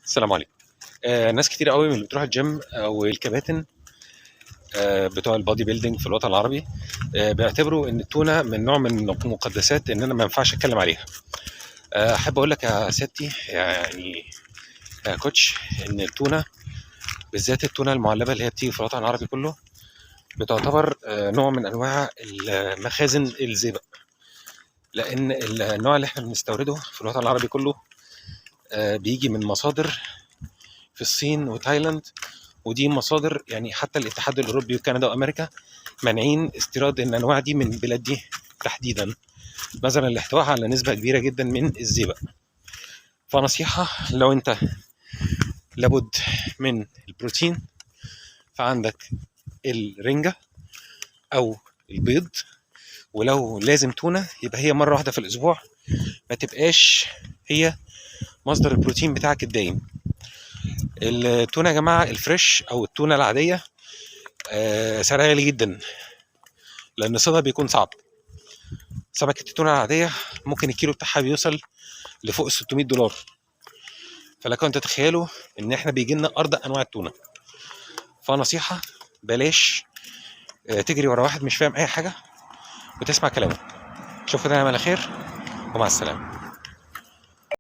السلام عليكم. ناس كتير قوي من اللي بتروح الجيم او الكباتن، بتوع البادي بيلدينج في الوطن العربي، بيعتبروا ان التونه من نوع من المقدسات، ان انا ما ينفعش اتكلم عليها. احب اقول لك يا سيادتي، يعني يا كوتش، ان التونه بالذات التونه المعلبه اللي هي بتيجي في الوطن العربي كله بتعتبر نوع من انواع المخازن الزئبق، لان النوع اللي احنا بنستورده في الوطن العربي كله بيجي من مصادر في الصين وتايلاند، ودي مصادر يعني حتى الاتحاد الاوروبي وكندا وامريكا مانعين استيراد الانواع دي من البلاد دي تحديدا، نظرا لاحتوائها على نسبه كبيره جدا من الزئبق. فنصيحه، لو انت لابد من البروتين فعندك الرنجه او البيض، ولو لازم تونه يبقى هي مره واحده في الاسبوع، ما تبقاش هي مصدر البروتين بتاعك الدايم. التونه يا جماعه الفريش او التونه العاديه سعرها غالي جدا، لان صيدها بيكون صعب. سمكه التونه العاديه ممكن الكيلو بتاعها بيوصل لفوق ال $600، فلكم تتخيلوا ان احنا بيجي لنا ارض انواع التونه. فنصيحه، بلاش تجري ورا واحد مش فاهم اي حاجه وتسمع كلامه. اشوفكم تاني على خير، ومع السلامه.